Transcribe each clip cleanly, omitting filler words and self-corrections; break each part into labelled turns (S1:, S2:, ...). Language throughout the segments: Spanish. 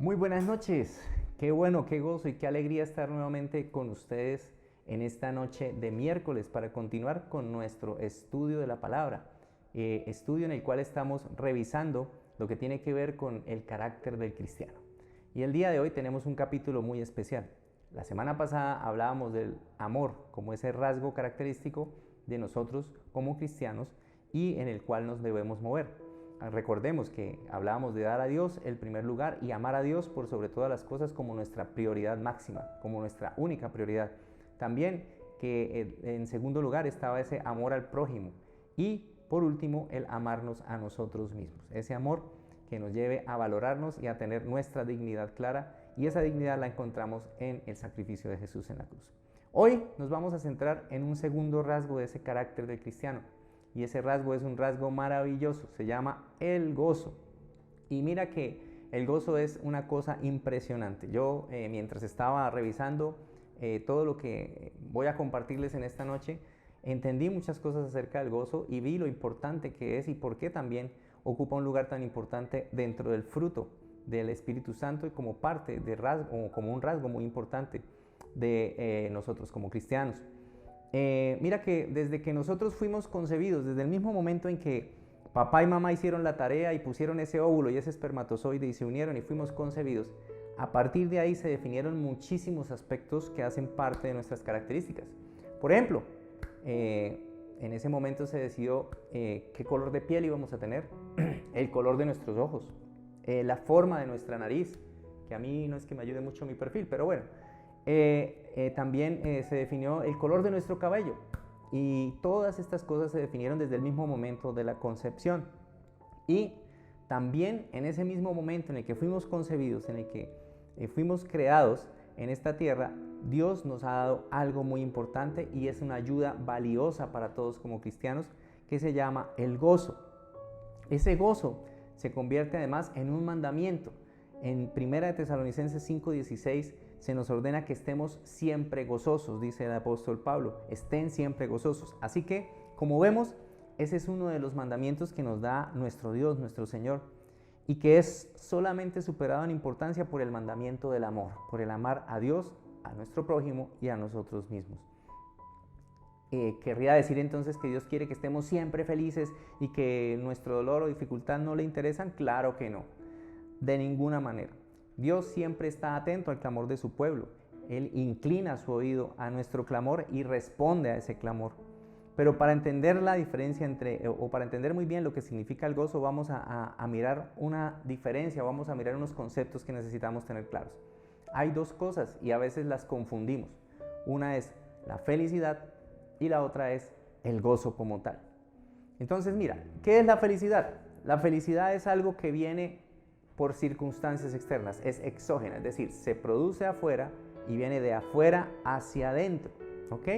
S1: Muy buenas noches, qué bueno, qué gozo y qué alegría estar nuevamente con ustedes en esta noche de miércoles para continuar con nuestro estudio de la palabra, estudio en el cual estamos revisando lo que tiene que ver con el carácter del cristiano. Y el día de hoy tenemos un capítulo muy especial. La semana pasada hablábamos del amor como ese rasgo característico de nosotros como cristianos y en el cual nos debemos mover. Recordemos que hablábamos de dar a Dios el primer lugar y amar a Dios por sobre todas las cosas como nuestra prioridad máxima, como nuestra única prioridad. También que en segundo lugar estaba ese amor al prójimo y por último el amarnos a nosotros mismos, ese amor que nos lleve a valorarnos y a tener nuestra dignidad clara, y esa dignidad la encontramos en el sacrificio de Jesús en la cruz. Hoy nos vamos a centrar en un segundo rasgo de ese carácter del cristiano, y ese rasgo es un rasgo maravilloso, se llama el gozo. Y mira que el gozo es una cosa impresionante. Yo mientras estaba revisando todo lo que voy a compartirles en esta noche, entendí muchas cosas acerca del gozo y vi lo importante que es y por qué también ocupa un lugar tan importante dentro del fruto del Espíritu Santo y como parte de rasgo, como un rasgo muy importante de nosotros como cristianos. Mira que desde que nosotros fuimos concebidos, desde el mismo momento en que papá y mamá hicieron la tarea y pusieron ese óvulo y ese espermatozoide y se unieron y fuimos concebidos, a partir de ahí se definieron muchísimos aspectos que hacen parte de nuestras características. Por ejemplo, en ese momento se decidió qué color de piel íbamos a tener, el color de nuestros ojos, la forma de nuestra nariz, que a mí no es que me ayude mucho mi perfil, pero bueno. También se definió el color de nuestro cabello, y todas estas cosas se definieron desde el mismo momento de la concepción. Y también en ese mismo momento en el que fuimos concebidos, en el que fuimos creados en esta tierra, Dios nos ha dado algo muy importante y es una ayuda valiosa para todos como cristianos, que se llama el gozo. Ese gozo se convierte además en un mandamiento. En 1 Tesalonicenses 5:16 se nos ordena que estemos siempre gozosos, dice el apóstol Pablo, estén siempre gozosos. Así que, como vemos, ese es uno de los mandamientos que nos da nuestro Dios, nuestro Señor, y que es solamente superado en importancia por el mandamiento del amor, por el amar a Dios, a nuestro prójimo y a nosotros mismos. ¿Querría decir entonces que Dios quiere que estemos siempre felices y que nuestro dolor o dificultad no le interesan? Claro que no, de ninguna manera. Dios siempre está atento al clamor de su pueblo. Él inclina su oído a nuestro clamor y responde a ese clamor. Pero para entender la diferencia o para entender muy bien lo que significa el gozo, vamos a mirar una diferencia, vamos a mirar unos conceptos que necesitamos tener claros. Hay dos cosas y a veces las confundimos. Una es la felicidad y la otra es el gozo como tal. Entonces mira, ¿qué es la felicidad? La felicidad es algo que viene por circunstancias externas, es exógena, es decir, se produce afuera y viene de afuera hacia adentro, ¿ok?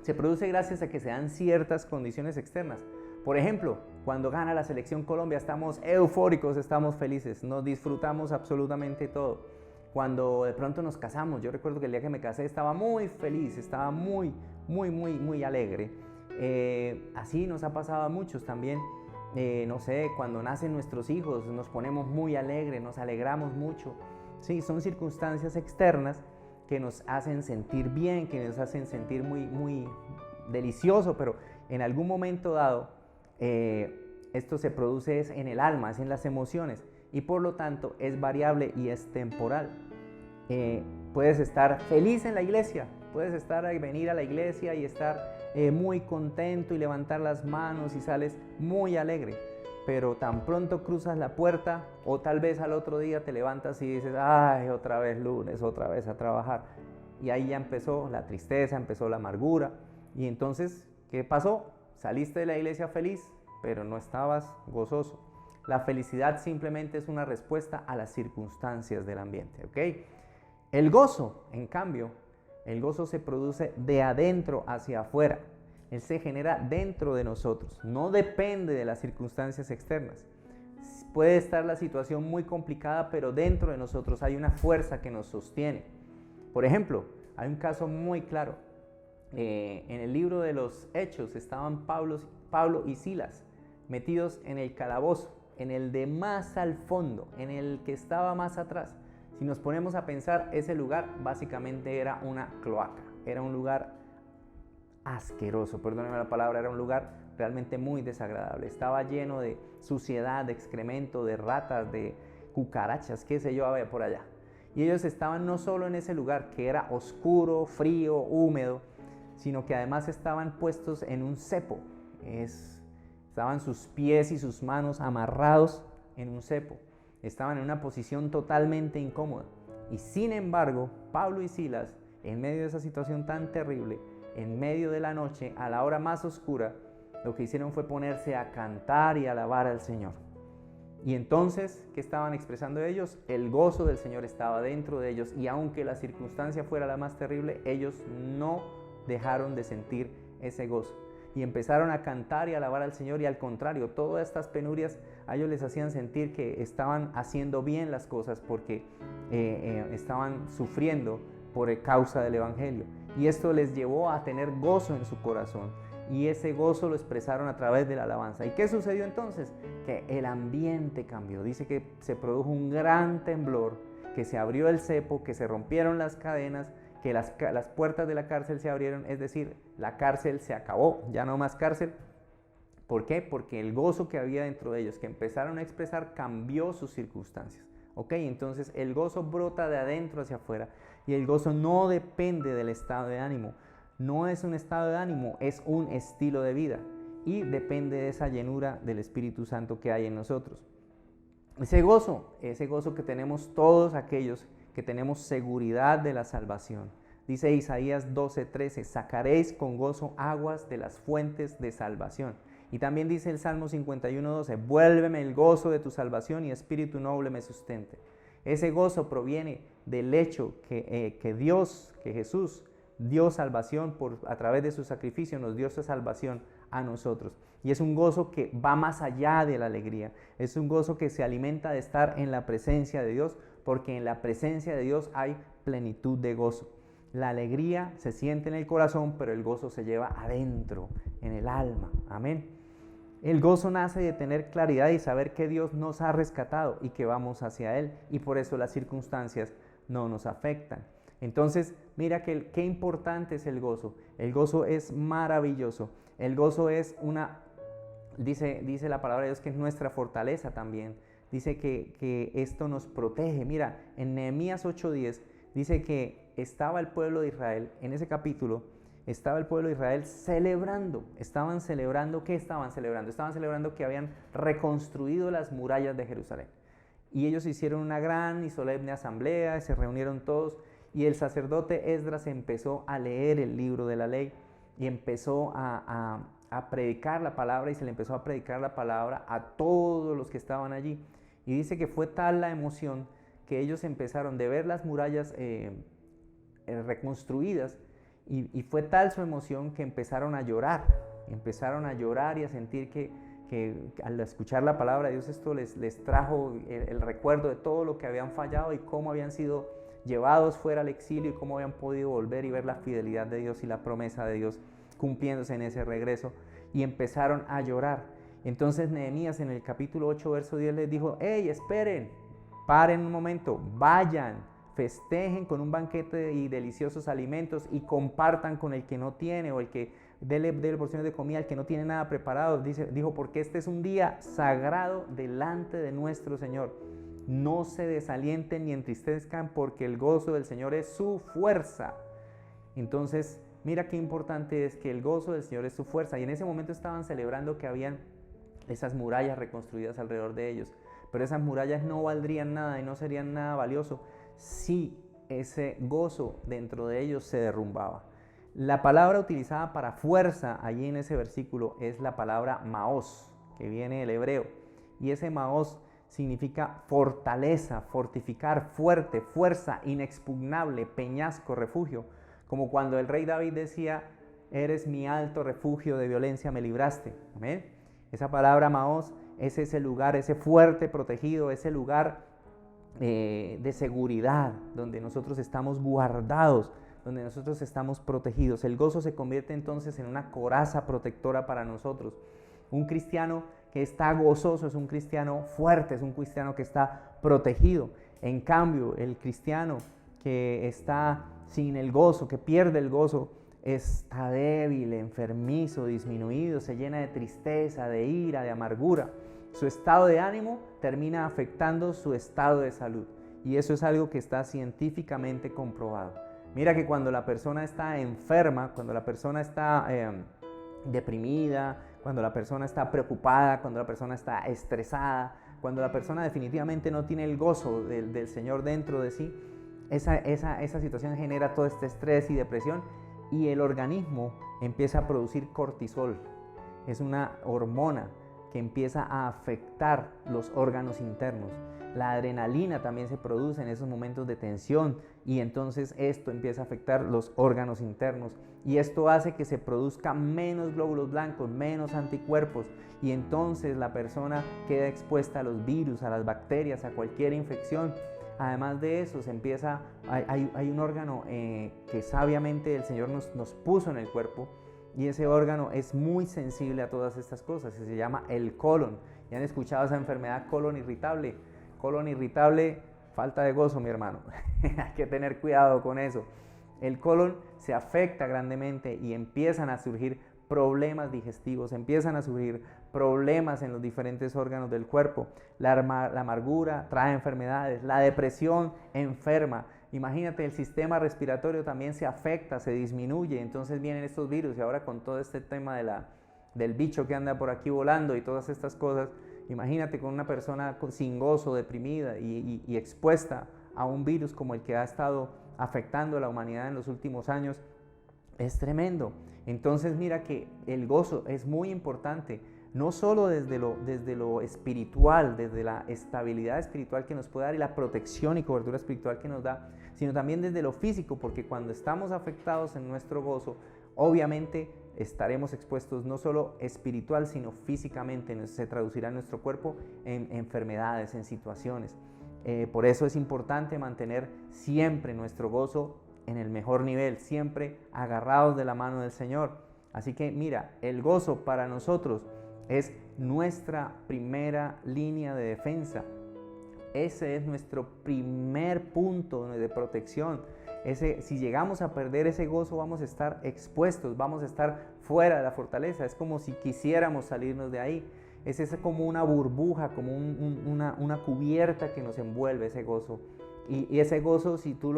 S1: Se produce gracias a que se dan ciertas condiciones externas. Por ejemplo, cuando gana la selección Colombia estamos eufóricos, estamos felices, nos disfrutamos absolutamente todo. Cuando de pronto nos casamos, yo recuerdo que el día que me casé estaba muy feliz, estaba muy alegre. Así nos ha pasado a muchos también. No sé, cuando nacen nuestros hijos nos ponemos muy alegres, nos alegramos mucho. Sí, son circunstancias externas que nos hacen sentir bien, que nos hacen sentir muy delicioso, pero en algún momento dado esto se produce en el alma, es en las emociones, y por lo tanto es variable y es temporal. Puedes estar feliz en la iglesia, puedes venir a la iglesia y estar muy contento y levantar las manos y sales muy alegre, pero tan pronto cruzas la puerta o tal vez al otro día te levantas y dices, ay, otra vez lunes, otra vez a trabajar, y ahí ya empezó la tristeza, empezó la amargura. Y entonces, ¿qué pasó? Saliste de la iglesia feliz, pero no estabas gozoso. La felicidad simplemente es una respuesta a las circunstancias del ambiente, ¿ok? El gozo, en cambio, el gozo se produce de adentro hacia afuera. Él se genera dentro de nosotros, no depende de las circunstancias externas. Puede estar la situación muy complicada, pero dentro de nosotros hay una fuerza que nos sostiene. Por ejemplo, hay un caso muy claro. En el libro de los Hechos estaban Pablo y Silas metidos en el calabozo. en el de más al fondo, en el que estaba más atrás. Si nos ponemos a pensar, ese lugar básicamente era una cloaca, era un lugar asqueroso, perdónenme la palabra, era un lugar realmente muy desagradable. Estaba lleno de suciedad, de excremento, de ratas, de cucarachas, qué sé yo, había por allá. Y ellos estaban no solo en ese lugar que era oscuro, frío, húmedo, sino que además estaban puestos en un cepo. Estaban sus pies y sus manos amarrados en un cepo. Estaban en una posición totalmente incómoda. Y sin embargo, Pablo y Silas, en medio de esa situación tan terrible, en medio de la noche, a la hora más oscura, lo que hicieron fue ponerse a cantar y alabar al Señor. Y entonces, ¿qué estaban expresando ellos? El gozo del Señor estaba dentro de ellos, y aunque la circunstancia fuera la más terrible, ellos no dejaron de sentir ese gozo. Y empezaron a cantar y alabar al Señor, y al contrario, todas estas penurias a ellos les hacían sentir que estaban haciendo bien las cosas porque estaban sufriendo por causa del Evangelio. Y esto les llevó a tener gozo en su corazón. Y ese gozo lo expresaron a través de la alabanza. ¿Y qué sucedió entonces? Que el ambiente cambió. Dice que se produjo un gran temblor, que se abrió el cepo, que se rompieron las cadenas, que las puertas de la cárcel se abrieron, es decir, la cárcel se acabó, ya no más cárcel. ¿Por qué? Porque el gozo que había dentro de ellos, que empezaron a expresar, cambió sus circunstancias. ¿Ok? Entonces el gozo brota de adentro hacia afuera, y el gozo no depende del estado de ánimo. No es un estado de ánimo, es un estilo de vida, y depende de esa llenura del Espíritu Santo que hay en nosotros. Ese gozo que tenemos todos aquellos que tenemos seguridad de la salvación. Dice Isaías 12:13, sacaréis con gozo aguas de las fuentes de salvación. Y también dice el Salmo 51:12, vuélveme el gozo de tu salvación y espíritu noble me sustente. Ese gozo proviene del hecho que Jesús dio salvación a través de su sacrificio, nos dio esa salvación a nosotros. Y es un gozo que va más allá de la alegría. Es un gozo que se alimenta de estar en la presencia de Dios, porque en la presencia de Dios hay plenitud de gozo. La alegría se siente en el corazón, pero el gozo se lleva adentro, en el alma. Amén. El gozo nace de tener claridad y saber que Dios nos ha rescatado y que vamos hacia Él, y por eso las circunstancias no nos afectan. Entonces, mira qué importante es el gozo. El gozo es maravilloso. El gozo es dice la palabra de Dios que es nuestra fortaleza también. Dice que esto nos protege. Mira, en Nehemías 8:10 dice que estaba el pueblo de Israel, en ese capítulo, estaba el pueblo de Israel celebrando. Estaban celebrando, ¿qué estaban celebrando? Estaban celebrando que habían reconstruido las murallas de Jerusalén. Y ellos hicieron una gran y solemne asamblea, se reunieron todos, y el sacerdote Esdras empezó a leer el libro de la ley y empezó a predicar la palabra, y se le empezó a predicar la palabra a todos los que estaban allí. Y dice que fue tal la emoción que ellos empezaron de ver las murallas reconstruidas, y fue tal su emoción que empezaron a llorar y a sentir que al escuchar la palabra de Dios esto les trajo el recuerdo de todo lo que habían fallado y cómo habían sido llevados fuera al exilio y cómo habían podido volver y ver la fidelidad de Dios y la promesa de Dios cumpliéndose en ese regreso, y empezaron a llorar. Entonces Nehemías en el capítulo 8 verso 10 les dijo: hey, esperen, paren un momento, vayan, festejen con un banquete y deliciosos alimentos, y compartan con el que no tiene, o el que dele porciones de comida al que no tiene nada preparado. Dijo, porque este es un día sagrado delante de nuestro Señor. No se desalienten ni entristezcan, porque el gozo del Señor es su fuerza. Entonces, mira qué importante es que el gozo del Señor es su fuerza. Y en ese momento estaban celebrando que habían esas murallas reconstruidas alrededor de ellos. Pero esas murallas no valdrían nada y no serían nada valioso si ese gozo dentro de ellos se derrumbaba. La palabra utilizada para fuerza allí en ese versículo es la palabra maos, que viene del hebreo. Y ese maos significa fortaleza, fortificar, fuerte, fuerza, inexpugnable, peñasco, refugio. Como cuando el rey David decía: eres mi alto refugio, de violencia me libraste. ¿Amén? Esa palabra maos es ese lugar, ese fuerte protegido, ese lugar de seguridad, donde nosotros estamos guardados, donde nosotros estamos protegidos. El gozo se convierte entonces en una coraza protectora para nosotros. Un cristiano que está gozoso es un cristiano fuerte, es un cristiano que está protegido. En cambio, el cristiano que está sin el gozo, que pierde el gozo, está débil, enfermizo, disminuido, se llena de tristeza, de ira, de amargura. Su estado de ánimo termina afectando su estado de salud. Y eso es algo que está científicamente comprobado. Mira que cuando la persona está enferma, cuando la persona está deprimida, cuando la persona está preocupada, cuando la persona está estresada, cuando la persona definitivamente no tiene el gozo del Señor dentro de sí, esa situación genera todo este estrés y depresión, y el organismo empieza a producir cortisol. Es una hormona que empieza a afectar los órganos internos. La adrenalina también se produce en esos momentos de tensión, y entonces esto empieza a afectar los órganos internos, y esto hace que se produzca menos glóbulos blancos, menos anticuerpos, y entonces la persona queda expuesta a los virus, a las bacterias, a cualquier infección. Además de eso, hay un órgano que sabiamente el Señor nos puso en el cuerpo, y ese órgano es muy sensible a todas estas cosas, y se llama el colon. ¿Ya han escuchado esa enfermedad colon irritable? Colon irritable, falta de gozo, mi hermano. Hay que tener cuidado con eso. El colon se afecta grandemente y empiezan a surgir problemas digestivos, empiezan a surgir problemas en los diferentes órganos del cuerpo. La amargura trae enfermedades, la depresión enferma. Imagínate, el sistema respiratorio también se afecta, se disminuye, entonces vienen estos virus, y ahora con todo este tema del bicho que anda por aquí volando y todas estas cosas, imagínate con una persona sin gozo, deprimida y expuesta a un virus como el que ha estado afectando a la humanidad en los últimos años. Es tremendo. Entonces mira que el gozo es muy importante, no solo desde lo espiritual, desde la estabilidad espiritual que nos puede dar y la protección y cobertura espiritual que nos da, sino también desde lo físico, porque cuando estamos afectados en nuestro gozo, obviamente estaremos expuestos no solo espiritual, sino físicamente, se traducirá en nuestro cuerpo en enfermedades, en situaciones. Por eso es importante mantener siempre nuestro gozo en el mejor nivel, siempre agarrados de la mano del Señor. Así que mira, el gozo para nosotros es nuestra primera línea de defensa. Ese es nuestro primer punto de protección. Si llegamos a perder ese gozo, vamos a estar expuestos, vamos a estar fuera de la fortaleza. Es como si quisiéramos salirnos de ahí. Es como una burbuja, como una cubierta que nos envuelve ese gozo. Y ese gozo, si tú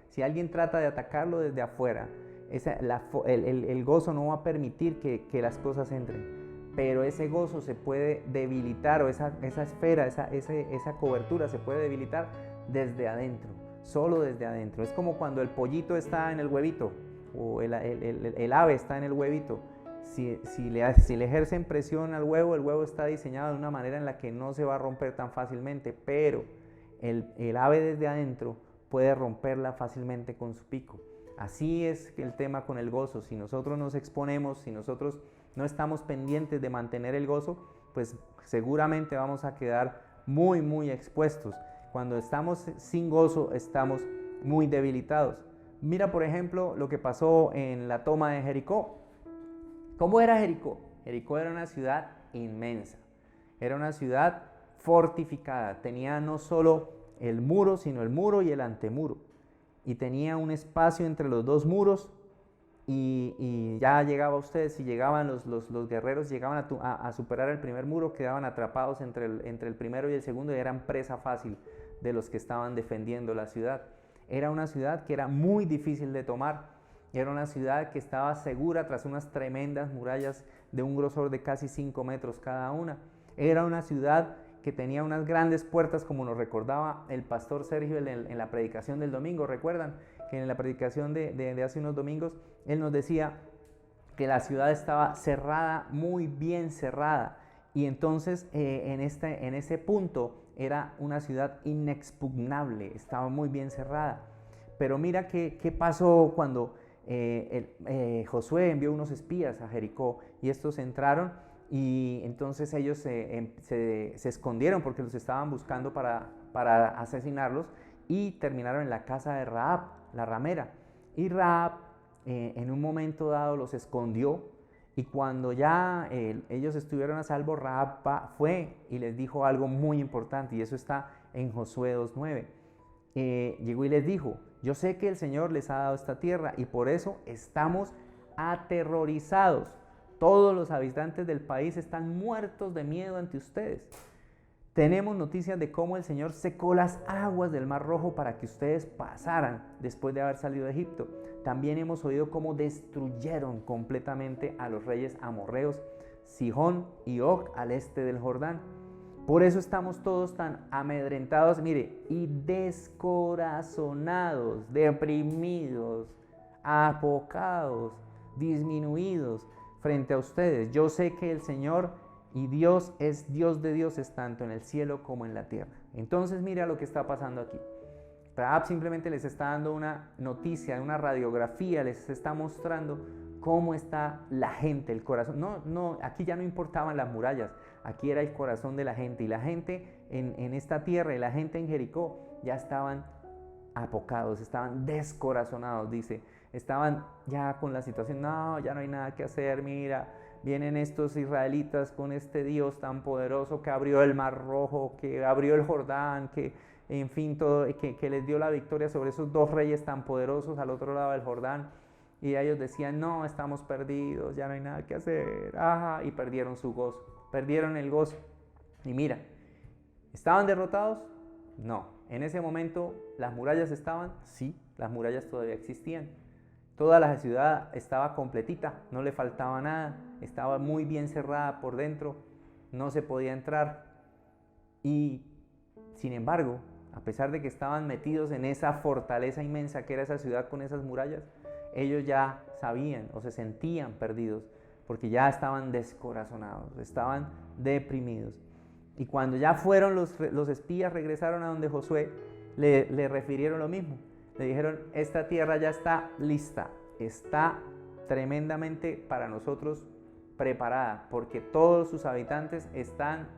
S1: si alguien trata de atacarlo desde afuera, el gozo no va a permitir que las cosas entren. Pero ese gozo se puede debilitar, o esa esfera, esa cobertura se puede debilitar desde adentro, solo desde adentro. Es como cuando el pollito está en el huevito, o el ave está en el huevito. Si le ejercen presión al huevo, el huevo está diseñado de una manera en la que no se va a romper tan fácilmente, pero el ave desde adentro puede romperla fácilmente con su pico. Así es el tema con el gozo. Si nosotros nos exponemos, si nosotros no estamos pendientes de mantener el gozo, pues seguramente vamos a quedar muy, muy expuestos. Cuando estamos sin gozo, estamos muy debilitados. Mira, por ejemplo, lo que pasó en la toma de Jericó. ¿Cómo era Jericó? Jericó era una ciudad inmensa. Era una ciudad fortificada. Tenía no solo el muro, sino el muro y el antemuro. Y tenía un espacio entre los dos muros, y ya llegaba usted, si llegaban los guerreros, llegaban a superar el primer muro, quedaban atrapados entre el primero y el segundo, y eran presa fácil de los que estaban defendiendo la ciudad. Era una ciudad que era muy difícil de tomar. Era una ciudad que estaba segura tras unas tremendas murallas de un grosor de casi 5 metros cada una. Era una ciudad que tenía unas grandes puertas, como nos recordaba el pastor Sergio en la predicación del domingo. ¿Recuerdan que en la predicación de hace unos domingos él nos decía que la ciudad estaba cerrada, muy bien cerrada? Y entonces en ese punto era una ciudad inexpugnable, estaba muy bien cerrada. Pero mira qué pasó cuando Josué envió unos espías a Jericó, y estos entraron, y entonces ellos se escondieron porque los estaban buscando para asesinarlos, y terminaron en la casa de Rahab, la ramera. Y Rahab en un momento dado los escondió, Y cuando ya ellos estuvieron a salvo, Rahab fue y les dijo algo muy importante, y eso está en Josué 2:9. Llegó y les dijo: yo sé que el Señor les ha dado esta tierra y por eso estamos aterrorizados. Todos los habitantes del país están muertos de miedo ante ustedes. Tenemos noticias de cómo el Señor secó las aguas del Mar Rojo para que ustedes pasaran después de haber salido de Egipto. También hemos oído cómo destruyeron completamente a los reyes amorreos, Sihón y Og al este del Jordán. Por eso estamos todos tan amedrentados, mire, y descorazonados, deprimidos, apocados, disminuidos frente a ustedes. Yo sé que el Señor y Dios es Dios de dioses tanto en el cielo como en la tierra. Entonces mira lo que está pasando aquí. Rahab simplemente les está dando una noticia, una radiografía, les está mostrando cómo está la gente, el corazón. No, aquí ya no importaban las murallas, aquí era el corazón de la gente. Y la gente en esta tierra y la gente en Jericó ya estaban apocados, estaban descorazonados, dice. Estaban ya con la situación, no, ya no hay nada que hacer, mira, vienen estos israelitas con este Dios tan poderoso que abrió el Mar Rojo, que abrió el Jordán, que en fin, todo, que les dio la victoria sobre esos dos reyes tan poderosos al otro lado del Jordán. Y ellos decían, no, estamos perdidos, ya no hay nada que hacer, y perdieron su gozo, perdieron el gozo. Y mira, ¿estaban derrotados? No. En ese momento, ¿las murallas estaban? Sí, las murallas todavía existían. Toda la ciudad estaba completita, no le faltaba nada, estaba muy bien cerrada por dentro, no se podía entrar. Y sin embargo, a pesar de que estaban metidos en esa fortaleza inmensa que era esa ciudad con esas murallas, ellos ya sabían o se sentían perdidos porque ya estaban descorazonados, estaban deprimidos. Y cuando ya fueron los espías, regresaron a donde Josué, le refirieron lo mismo. Le dijeron, esta tierra ya está lista, está tremendamente para nosotros preparada, porque todos sus habitantes están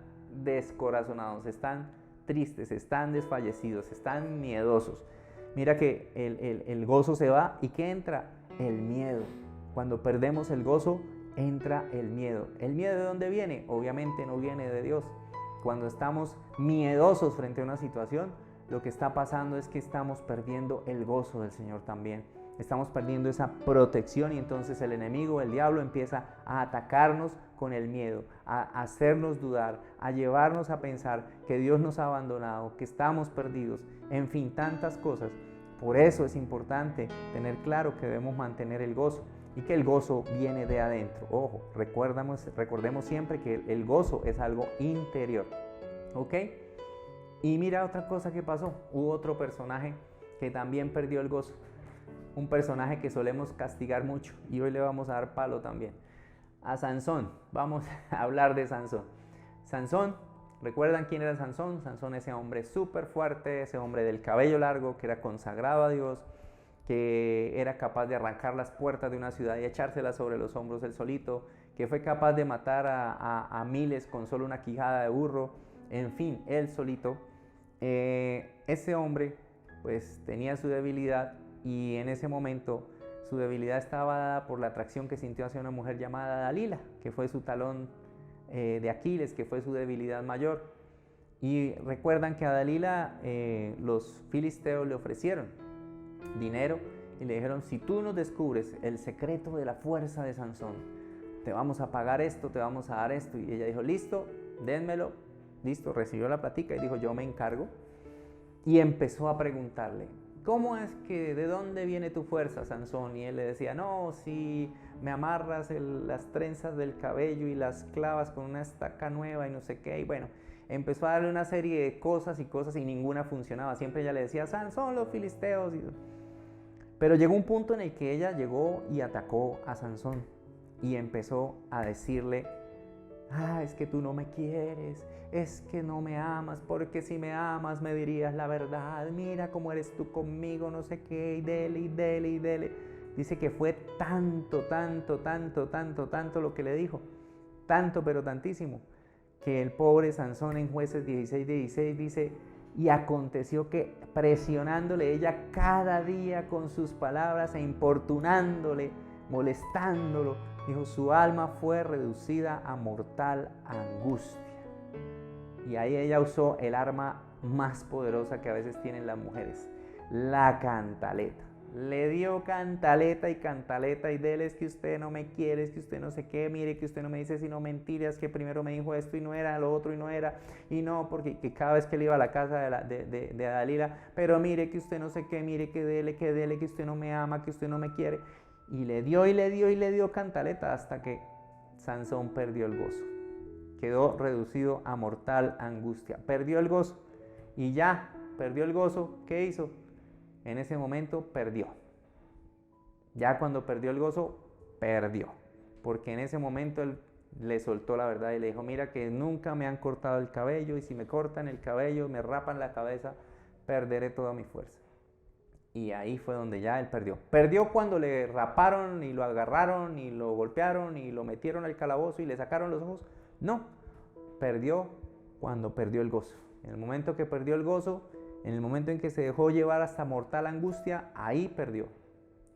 S1: descorazonados, están tristes, están desfallecidos, están miedosos. Mira que el gozo se va y ¿qué entra? El miedo. Cuando perdemos el gozo, entra el miedo. ¿El miedo de dónde viene? Obviamente no viene de Dios. Cuando estamos miedosos frente a una situación, lo que está pasando es que estamos perdiendo el gozo del Señor también. Estamos perdiendo esa protección y entonces el enemigo, el diablo, empieza a atacarnos con el miedo, a hacernos dudar, a llevarnos a pensar que Dios nos ha abandonado, que estamos perdidos, en fin, tantas cosas. Por eso es importante tener claro que debemos mantener el gozo y que el gozo viene de adentro. Ojo, recordemos siempre que el gozo es algo interior. ¿Ok? Y mira otra cosa que pasó. Hubo otro personaje que también perdió el gozo. Un personaje que solemos castigar mucho y hoy le vamos a dar palo también. A Sansón. Vamos a hablar de Sansón. Sansón, ¿recuerdan quién era Sansón? Sansón, ese hombre súper fuerte, ese hombre del cabello largo que era consagrado a Dios, que era capaz de arrancar las puertas de una ciudad y echárselas sobre los hombros él solito, que fue capaz de matar a miles con solo una quijada de burro, en fin, él solito. Ese hombre pues tenía su debilidad y en ese momento su debilidad estaba dada por la atracción que sintió hacia una mujer llamada Dalila, que fue su talón de Aquiles, que fue su debilidad mayor. Y recuerdan que a Dalila los filisteos le ofrecieron dinero y le dijeron, si tú nos descubres el secreto de la fuerza de Sansón, te vamos a pagar esto, te vamos a dar esto. Y ella dijo, listo, dénmelo. Listo, recibió la platica y dijo, yo me encargo. Y empezó a preguntarle, ¿cómo es que, de dónde viene tu fuerza, Sansón? Y él le decía, no, si me amarras las trenzas del cabello y las clavas con una estaca nueva y no sé qué. Y bueno, empezó a darle una serie de cosas y ninguna funcionaba. Siempre ella le decía, Sansón, los filisteos. Pero llegó un punto en el que ella llegó y atacó a Sansón y empezó a decirle, es que tú no me quieres, es que no me amas, porque si me amas me dirías la verdad, mira cómo eres tú conmigo, no sé qué, y dele, y dele, y dele. Dice que fue tanto lo que le dijo, tanto pero tantísimo, que el pobre Sansón en Jueces 16:16 dice, y aconteció que presionándole ella cada día con sus palabras e importunándole, molestándolo, Dijo, su alma fue reducida a mortal angustia. Y ahí ella usó el arma más poderosa que a veces tienen las mujeres, la cantaleta. Le dio cantaleta y dele, es que usted no me quiere, es que usted no sé qué, mire que usted no me dice sino mentiras, que primero me dijo esto y no era, lo otro y no era, y no, porque que cada vez que él iba a la casa de Dalila, pero mire que usted no sé qué, mire que dele, que usted no me ama, que usted no me quiere. Y le dio cantaleta hasta que Sansón perdió el gozo. Quedó reducido a mortal angustia. Perdió el gozo. Y ya, perdió el gozo. ¿Qué hizo? En ese momento perdió. Ya cuando perdió el gozo, perdió. Porque en ese momento él le soltó la verdad y le dijo, mira que nunca me han cortado el cabello y si me cortan el cabello, me rapan la cabeza, perderé toda mi fuerza. Y ahí fue donde ya él perdió. Perdió cuando le raparon y lo agarraron y lo golpearon y lo metieron al calabozo y le sacaron los ojos. No, perdió cuando perdió el gozo. En el momento que perdió el gozo, en el momento en que se dejó llevar hasta mortal angustia, ahí perdió.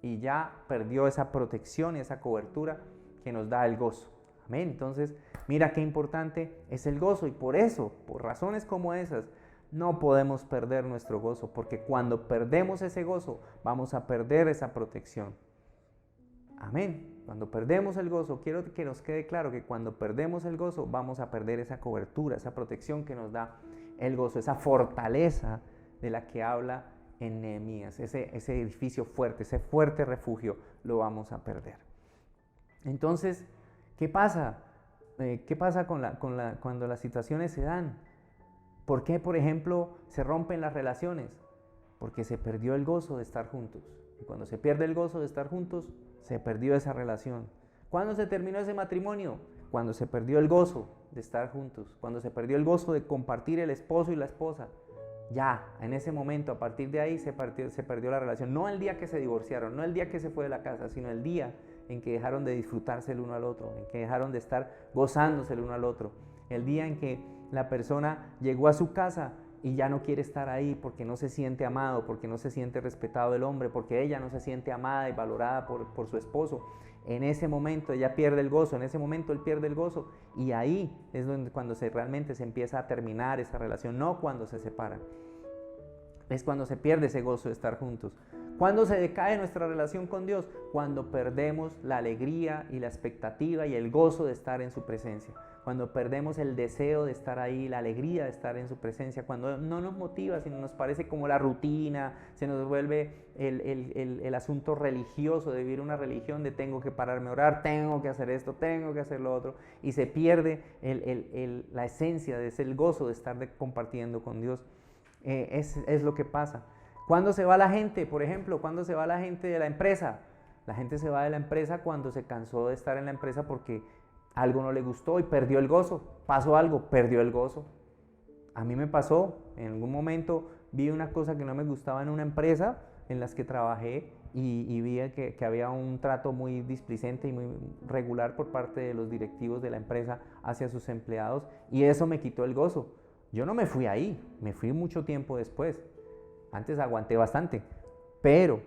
S1: Y ya perdió esa protección y esa cobertura que nos da el gozo. Amén. Entonces, mira qué importante es el gozo. Y por eso, por razones como esas, no podemos perder nuestro gozo, porque cuando perdemos ese gozo, vamos a perder esa protección. Amén. Cuando perdemos el gozo, quiero que nos quede claro que cuando perdemos el gozo, vamos a perder esa cobertura, esa protección que nos da el gozo, esa fortaleza de la que habla en Nehemías, ese edificio fuerte, ese fuerte refugio, lo vamos a perder. Entonces, ¿qué pasa? ¿Qué pasa cuando las situaciones se dan? ¿Por qué, por ejemplo, se rompen las relaciones? Porque se perdió el gozo de estar juntos. Y cuando se pierde el gozo de estar juntos, se perdió esa relación. ¿Cuándo se terminó ese matrimonio? Cuando se perdió el gozo de estar juntos. Cuando se perdió el gozo de compartir el esposo y la esposa. Ya, en ese momento, a partir de ahí se perdió la relación. No el día que se divorciaron, no el día que se fue de la casa, sino el día en que dejaron de disfrutarse el uno al otro, en que dejaron de estar gozándose el uno al otro. El día en que la persona llegó a su casa y ya no quiere estar ahí porque no se siente amado, porque no se siente respetado el hombre, porque ella no se siente amada y valorada por su esposo. En ese momento ella pierde el gozo, en ese momento él pierde el gozo, y ahí es cuando realmente se empieza a terminar esa relación, no cuando se separan. Es cuando se pierde ese gozo de estar juntos. ¿Cuándo se decae nuestra relación con Dios? Cuando perdemos la alegría y la expectativa y el gozo de estar en su presencia. Cuando perdemos el deseo de estar ahí, la alegría de estar en su presencia. Cuando no nos motiva, sino nos parece como la rutina, se nos vuelve el asunto religioso, de vivir una religión de tengo que pararme a orar, tengo que hacer esto, tengo que hacer lo otro. Y se pierde la esencia de ese gozo de estar compartiendo con Dios. Es lo que pasa. ¿Cuándo se va la gente? Por ejemplo, ¿cuándo se va la gente de la empresa? La gente se va de la empresa cuando se cansó de estar en la empresa porque algo no le gustó y perdió el gozo. Pasó algo, perdió el gozo. A mí me pasó, en algún momento vi una cosa que no me gustaba en una empresa en las que trabajé y vi que había un trato muy displicente y muy regular por parte de los directivos de la empresa hacia sus empleados, y eso me quitó el gozo. Yo no me fui ahí, me fui mucho tiempo después. Antes aguanté bastante, pero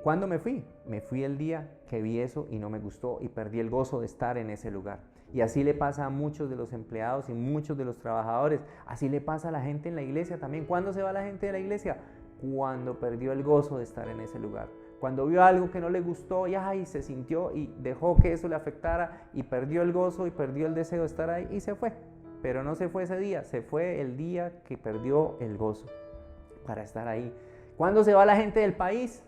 S1: ¿cuándo me fui? Me fui el día que vi eso y no me gustó y perdí el gozo de estar en ese lugar. Y así le pasa a muchos de los empleados y muchos de los trabajadores. Así le pasa a la gente en la iglesia también. ¿Cuándo se va la gente de la iglesia? Cuando perdió el gozo de estar en ese lugar. Cuando vio algo que no le gustó y se sintió y dejó que eso le afectara y perdió el gozo y perdió el deseo de estar ahí y se fue. Pero no se fue ese día, se fue el día que perdió el gozo para estar ahí. ¿Cuándo se va la gente del país?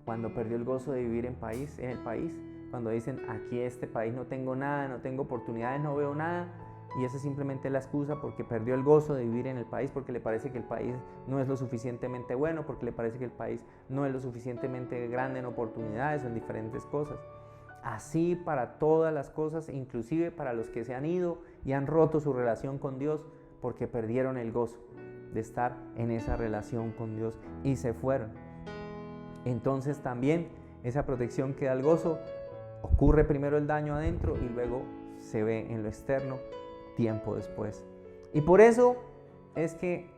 S1: Cuando perdió el gozo de vivir en el país. Cuando dicen, aquí este país no tengo nada, no tengo oportunidades, no veo nada. Y esa es simplemente la excusa porque perdió el gozo de vivir en el país, porque le parece que el país no es lo suficientemente bueno, porque le parece que el país no es lo suficientemente grande en oportunidades o en diferentes cosas. Así para todas las cosas, inclusive para los que se han ido y han roto su relación con Dios porque perdieron el gozo de estar en esa relación con Dios y se fueron. Entonces también esa protección que da el gozo, ocurre primero el daño adentro y luego se ve en lo externo tiempo después. Y por eso es que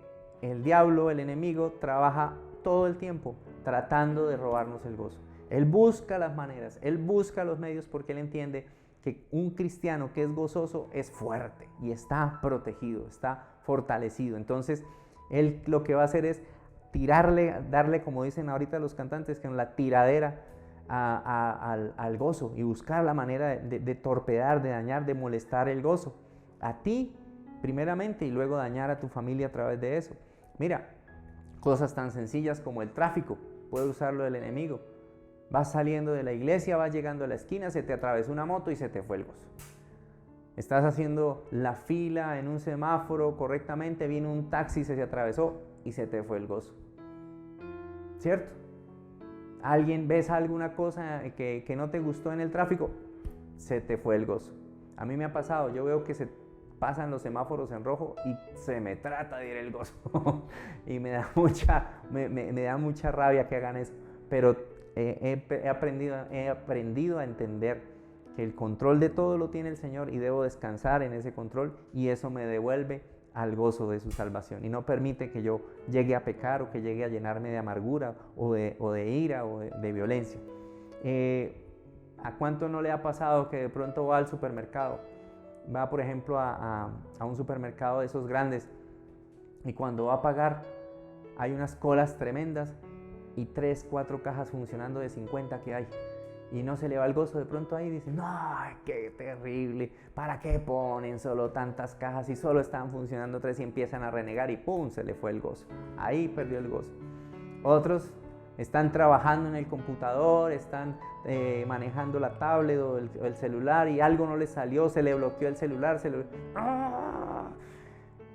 S1: el diablo, el enemigo, trabaja todo el tiempo tratando de robarnos el gozo. Él busca las maneras, Él busca los medios porque Él entiende que un cristiano que es gozoso es fuerte y está protegido, está fortalecido. Entonces, Él lo que va a hacer es darle, como dicen ahorita los cantantes, que la tiradera al gozo y buscar la manera de torpedar, de dañar, de molestar el gozo. A ti, primeramente, y luego dañar a tu familia a través de eso. Mira, cosas tan sencillas como el tráfico, puede usarlo el enemigo. Vas saliendo de la iglesia, vas llegando a la esquina, se te atravesó una moto y se te fue el gozo. Estás haciendo la fila en un semáforo correctamente, viene un taxi, se te atravesó y se te fue el gozo. ¿Cierto? Ves alguna cosa que no te gustó en el tráfico, se te fue el gozo. A mí me ha pasado, yo veo que se pasan los semáforos en rojo y se me trata de ir el gozo. Y me da mucha rabia que hagan eso. Pero he aprendido a entender que el control de todo lo tiene el Señor y debo descansar en ese control, y eso me devuelve al gozo de su salvación y no permite que yo llegue a pecar o que llegue a llenarme de amargura o de ira o de violencia. ¿A cuánto no le ha pasado que de pronto va al supermercado? Va, por ejemplo, a un supermercado de esos grandes, y cuando va a pagar hay unas colas tremendas y 3, 4 cajas funcionando de 50 que hay, y no se le va el gozo de pronto ahí, y dice, no, qué terrible, ¿para qué ponen solo tantas cajas y solo están funcionando 3? Y empiezan a renegar y ¡pum!, se le fue el gozo, ahí perdió el gozo. Otros están trabajando en el computador, están manejando la tablet o el celular, y algo no les salió, se le bloqueó el celular,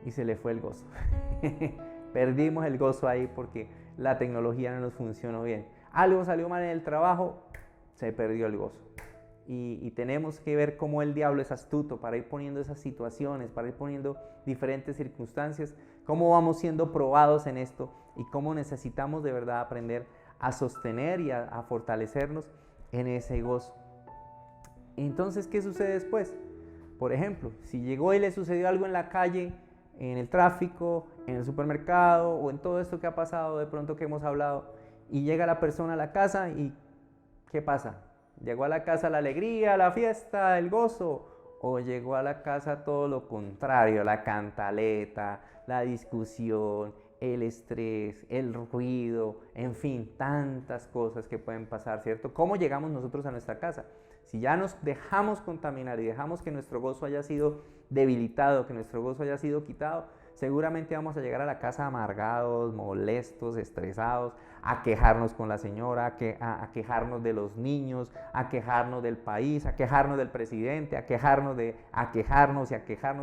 S1: y se le fue el gozo. Perdimos el gozo ahí porque la tecnología no nos funcionó bien. Algo salió mal en el trabajo, se perdió el gozo. Y tenemos que ver cómo el diablo es astuto para ir poniendo esas situaciones, para ir poniendo diferentes circunstancias, cómo vamos siendo probados en esto y cómo necesitamos de verdad aprender a sostener y a fortalecernos en ese gozo. Entonces, ¿qué sucede después? Por ejemplo, si llegó y le sucedió algo en la calle, en el tráfico, en el supermercado o en todo esto que ha pasado de pronto que hemos hablado, y llega la persona a la casa y ¿qué pasa? ¿Llegó a la casa la alegría, la fiesta, el gozo? ¿O llegó a la casa todo lo contrario, la cantaleta, la discusión, el estrés, el ruido, en fin, tantas cosas que pueden pasar, ¿cierto? ¿Cómo llegamos nosotros a nuestra casa? Si ya nos dejamos contaminar y dejamos que nuestro gozo haya sido debilitado, que nuestro gozo haya sido quitado, seguramente vamos a llegar a la casa amargados, molestos, estresados, a quejarnos con la señora, a quejarnos de los niños, a quejarnos del país, a quejarnos del presidente, a quejarnos y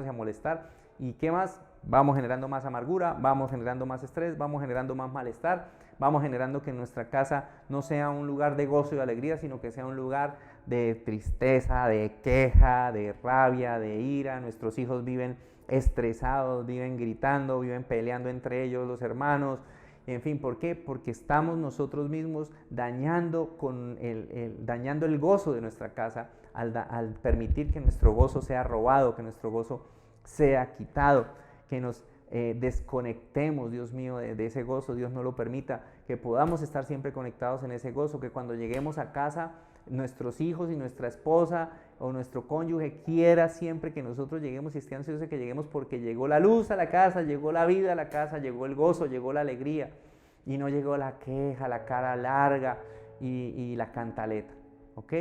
S1: a molestar. ¿Y qué más? Vamos generando más amargura, vamos generando más estrés, vamos generando más malestar, vamos generando que nuestra casa no sea un lugar de gozo y alegría, sino que sea un lugar de tristeza, de queja, de rabia, de ira. Nuestros hijos viven estresados, viven gritando, viven peleando entre ellos, los hermanos. En fin, ¿por qué? Porque estamos nosotros mismos dañando el gozo de nuestra casa al permitir que nuestro gozo sea robado, que nuestro gozo sea quitado, que nos desconectemos, Dios mío, de ese gozo. Dios no lo permita, que podamos estar siempre conectados en ese gozo, que cuando lleguemos a casa, nuestros hijos y nuestra esposa o nuestro cónyuge quiera siempre que nosotros lleguemos y esté ansioso de que lleguemos porque llegó la luz a la casa, llegó la vida a la casa, llegó el gozo, llegó la alegría, y no llegó la queja, la cara larga y la cantaleta, ¿ok?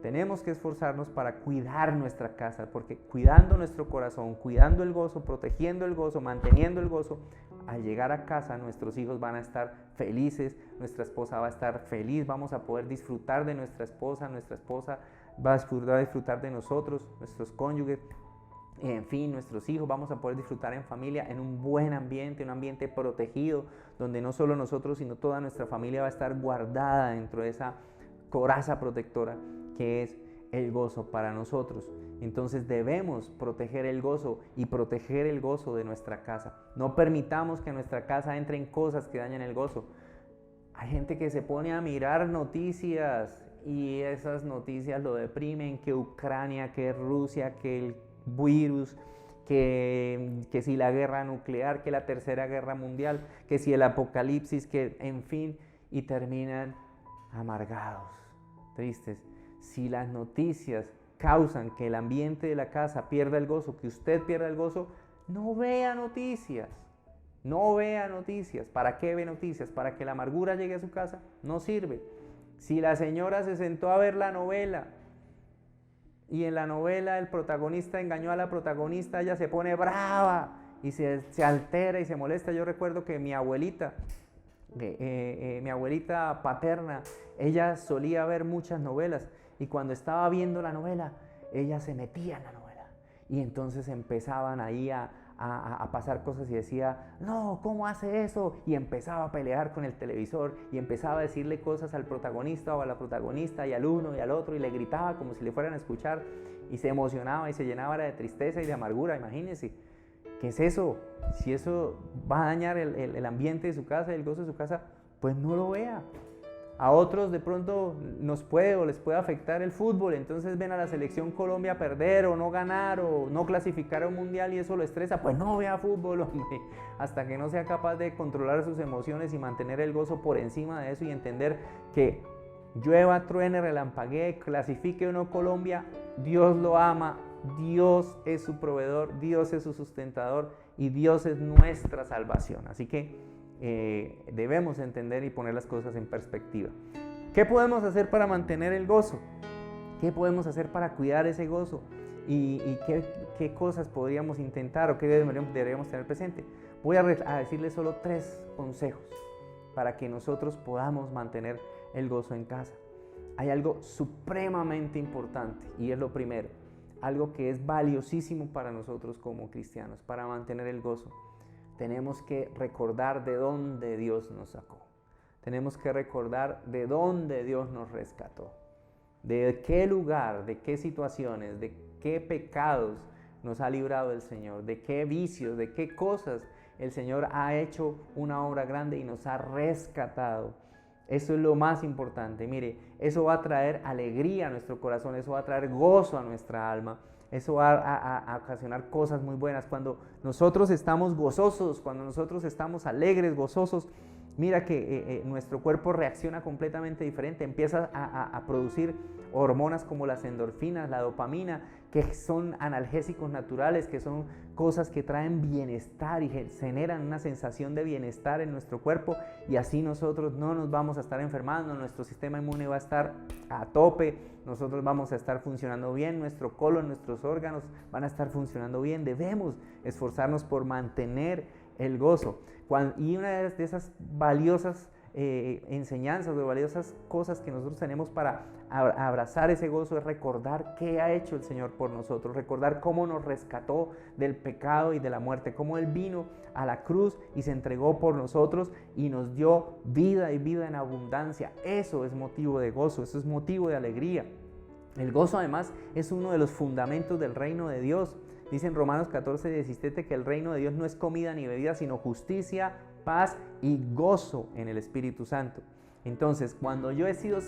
S1: Tenemos que esforzarnos para cuidar nuestra casa, porque cuidando nuestro corazón, cuidando el gozo, protegiendo el gozo, manteniendo el gozo, al llegar a casa nuestros hijos van a estar felices, nuestra esposa va a estar feliz, vamos a poder disfrutar de nuestra esposa va a disfrutar de nosotros, nuestros cónyuges, en fin, nuestros hijos, vamos a poder disfrutar en familia, en un buen ambiente, un ambiente protegido, donde no solo nosotros, sino toda nuestra familia va a estar guardada dentro de esa coraza protectora que es el gozo para nosotros. Entonces debemos proteger el gozo y proteger el gozo de nuestra casa. No permitamos que a nuestra casa entren cosas que dañen el gozo. Hay gente que se pone a mirar noticias y esas noticias lo deprimen, que Ucrania, que Rusia, que el virus, que si la guerra nuclear, que la tercera guerra mundial, que si el apocalipsis, que en fin, y terminan amargados, tristes. Si las noticias causan que el ambiente de la casa pierda el gozo, que usted pierda el gozo, no vea noticias. No vea noticias. ¿Para qué ve noticias? ¿Para que la amargura llegue a su casa? No sirve. Si la señora se sentó a ver la novela y en la novela el protagonista engañó a la protagonista, ella se pone brava y se altera y se molesta. Yo recuerdo que mi abuelita paterna, ella solía ver muchas novelas y cuando estaba viendo la novela, ella se metía en la novela y entonces empezaban ahí a pasar cosas y decía, no, ¿cómo hace eso? Y empezaba a pelear con el televisor y empezaba a decirle cosas al protagonista o a la protagonista y al uno y al otro y le gritaba como si le fueran a escuchar y se emocionaba y se llenaba de tristeza y de amargura. Imagínense, ¿qué es eso? Si eso va a dañar el ambiente de su casa, el gozo de su casa, pues no lo vea. A otros de pronto nos puede o les puede afectar el fútbol, entonces ven a la selección Colombia perder o no ganar o no clasificar a un mundial y eso lo estresa, pues no vea fútbol, hombre, hasta que no sea capaz de controlar sus emociones y mantener el gozo por encima de eso y entender que llueva, truene, relampaguee, clasifique o no Colombia, Dios lo ama, Dios es su proveedor, Dios es su sustentador y Dios es nuestra salvación. Así que debemos entender y poner las cosas en perspectiva. ¿Qué podemos hacer para mantener el gozo? ¿Qué podemos hacer para cuidar ese gozo? ¿Y qué cosas podríamos intentar o qué deberíamos tener presente? Voy a decirles solo 3 consejos para que nosotros podamos mantener el gozo en casa. Hay algo supremamente importante y es lo primero, algo que es valiosísimo para nosotros como cristianos, para mantener el gozo. Tenemos que recordar de dónde Dios nos sacó. Tenemos que recordar de dónde Dios nos rescató. De qué lugar, de qué situaciones, de qué pecados nos ha librado el Señor. De qué vicios, de qué cosas el Señor ha hecho una obra grande y nos ha rescatado. Eso es lo más importante. Mire, eso va a traer alegría a nuestro corazón. Eso va a traer gozo a nuestra alma. Eso va a ocasionar cosas muy buenas. Cuando nosotros estamos gozosos, cuando nosotros estamos alegres, gozosos, mira que nuestro cuerpo reacciona completamente diferente. Empieza a producir hormonas como las endorfinas, la dopamina, que son analgésicos naturales, que son cosas que traen bienestar y generan una sensación de bienestar en nuestro cuerpo y así nosotros no nos vamos a estar enfermando, nuestro sistema inmune va a estar a tope, nosotros vamos a estar funcionando bien, nuestro colon, nuestros órganos van a estar funcionando bien. Debemos esforzarnos por mantener el gozo. Y una de esas valiosas enseñanzas o valiosas cosas que nosotros tenemos para abrazar ese gozo es recordar qué ha hecho el Señor por nosotros, recordar cómo nos rescató del pecado y de la muerte, cómo Él vino a la cruz y se entregó por nosotros y nos dio vida y vida en abundancia. Eso es motivo de gozo, eso es motivo de alegría. El gozo además es uno de los fundamentos del reino de Dios. Dice en Romanos 14:17 que el reino de Dios no es comida ni bebida, sino justicia, paz y gozo en el Espíritu Santo. Entonces, cuando yo he sido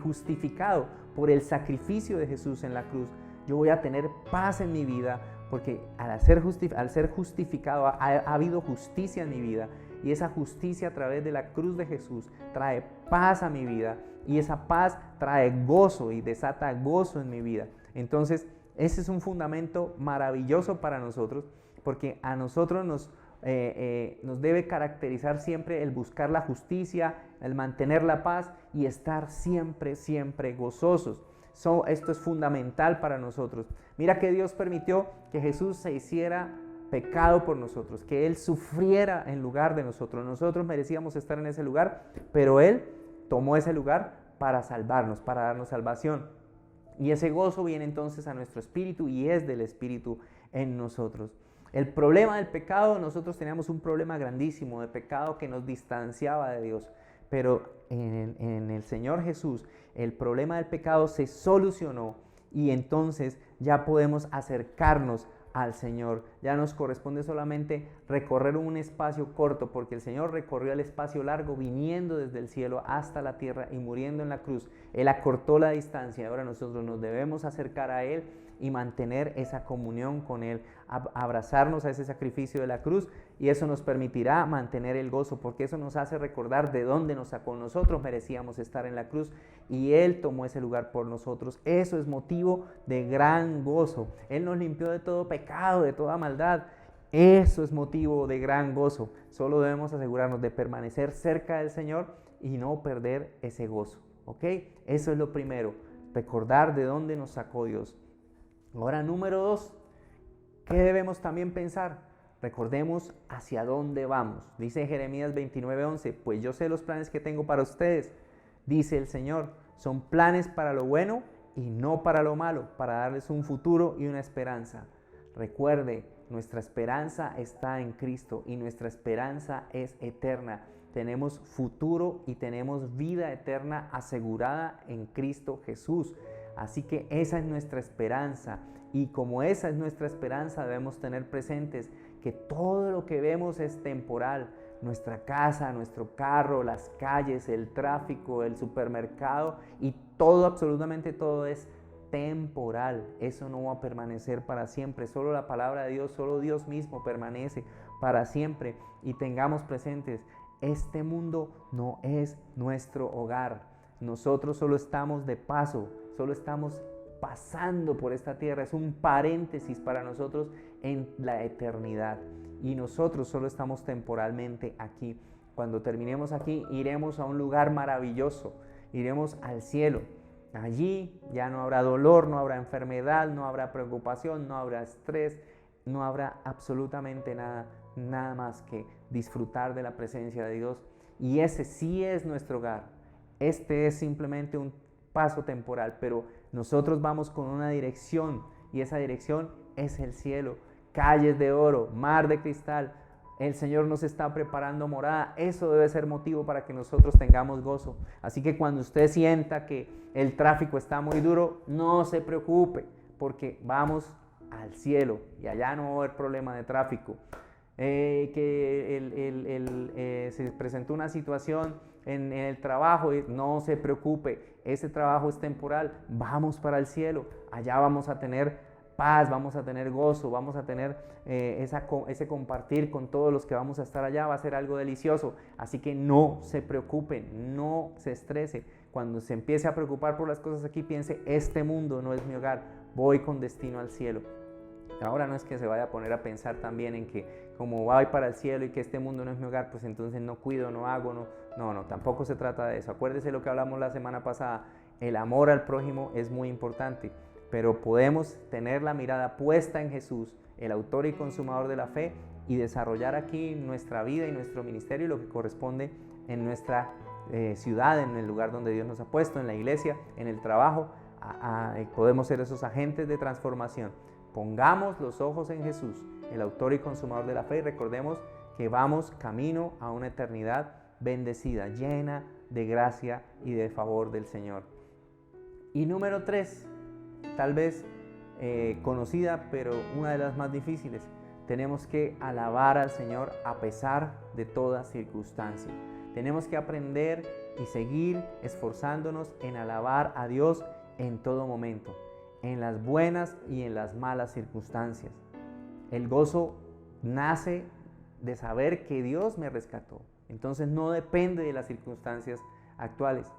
S1: justificado por el sacrificio de Jesús en la cruz, yo voy a tener paz en mi vida, porque al ser justificado ha habido justicia en mi vida, y esa justicia a través de la cruz de Jesús trae paz a mi vida, y esa paz trae gozo y desata gozo en mi vida. Entonces, ese es un fundamento maravilloso para nosotros, porque a nosotros nos debe caracterizar siempre el buscar la justicia, el mantener la paz y estar siempre, siempre gozosos. Esto es fundamental para nosotros. Mira que Dios permitió que Jesús se hiciera pecado por nosotros, que Él sufriera en lugar de nosotros. Nosotros merecíamos estar en ese lugar, pero Él tomó ese lugar para salvarnos, para darnos salvación. Y ese gozo viene entonces a nuestro espíritu y es del Espíritu en nosotros. El problema del pecado, nosotros teníamos un problema grandísimo de pecado que nos distanciaba de Dios, pero en el Señor Jesús el problema del pecado se solucionó y entonces ya podemos acercarnos al Señor. Ya nos corresponde solamente recorrer un espacio corto, porque el Señor recorrió el espacio largo viniendo desde el cielo hasta la tierra y muriendo en la cruz. Él acortó la distancia y ahora nosotros nos debemos acercar a Él y mantener esa comunión con Él, abrazarnos a ese sacrificio de la cruz, y eso nos permitirá mantener el gozo, porque eso nos hace recordar de dónde nos sacó. Nosotros merecíamos estar en la cruz y Él tomó ese lugar por nosotros. Eso es motivo de gran gozo. Él nos limpió de todo pecado, de toda maldad. Eso es motivo de gran gozo. Solo debemos asegurarnos de permanecer cerca del Señor y no perder ese gozo, ¿ok? Eso es lo primero, recordar de dónde nos sacó Dios. Ahora, número 2, ¿qué debemos también pensar? Recordemos hacia dónde vamos. Dice Jeremías 29:11, pues yo sé los planes que tengo para ustedes, dice el Señor, son planes para lo bueno y no para lo malo, para darles un futuro y una esperanza. Recuerde, nuestra esperanza está en Cristo y nuestra esperanza es eterna. Tenemos futuro y tenemos vida eterna asegurada en Cristo Jesús. Así que esa es nuestra esperanza, y como esa es nuestra esperanza, debemos tener presentes que todo lo que vemos es temporal. Nuestra casa, nuestro carro, las calles, el tráfico, el supermercado y todo, absolutamente todo es temporal. Eso no va a permanecer para siempre. Solo la palabra de Dios, solo Dios mismo permanece para siempre. Y tengamos presentes, este mundo no es nuestro hogar. Nosotros solo estamos de paso, solo estamos pasando por esta tierra. Es un paréntesis para nosotros en la eternidad. Y nosotros solo estamos temporalmente aquí. Cuando terminemos aquí, iremos a un lugar maravilloso. Iremos al cielo. Allí ya no habrá dolor, no habrá enfermedad, no habrá preocupación, no habrá estrés, no habrá absolutamente nada más que disfrutar de la presencia de Dios. Y ese sí es nuestro hogar. Este es simplemente un paso temporal, pero nosotros vamos con una dirección, y esa dirección es el cielo. Calles de oro, mar de cristal. El Señor nos está preparando morada. Eso debe ser motivo para que nosotros tengamos gozo. Así que cuando usted sienta que el tráfico está muy duro, no se preocupe, porque vamos al cielo y allá no va a haber problema de tráfico. Se presentó una situación en el trabajo, y no se preocupe, ese trabajo es temporal. Vamos para el cielo, allá vamos a tener paz, vamos a tener gozo, vamos a tener ese compartir con todos los que vamos a estar allá. Va a ser algo delicioso. Así que no se preocupen, no se estrese. Cuando se empiece a preocupar por las cosas aquí, piense, este mundo no es mi hogar, voy con destino al cielo. Ahora no es que se vaya a poner a pensar también en que como voy para el cielo y que este mundo no es mi hogar, pues entonces no cuido, no hago, no, tampoco se trata de eso. Acuérdese lo que hablamos la semana pasada, el amor al prójimo es muy importante, pero podemos tener la mirada puesta en Jesús, el autor y consumador de la fe, y desarrollar aquí nuestra vida y nuestro ministerio y lo que corresponde en nuestra ciudad, en el lugar donde Dios nos ha puesto, en la iglesia, en el trabajo. Podemos ser esos agentes de transformación. Pongamos los ojos en Jesús, el autor y consumador de la fe, y recordemos que vamos camino a una eternidad bendecida, llena de gracia y de favor del Señor. Y número 3, tal vez conocida, pero una de las más difíciles. Tenemos que alabar al Señor a pesar de toda circunstancia. Tenemos que aprender y seguir esforzándonos en alabar a Dios en todo momento, en las buenas y en las malas circunstancias. El gozo nace de saber que Dios me rescató. Entonces no depende de las circunstancias actuales.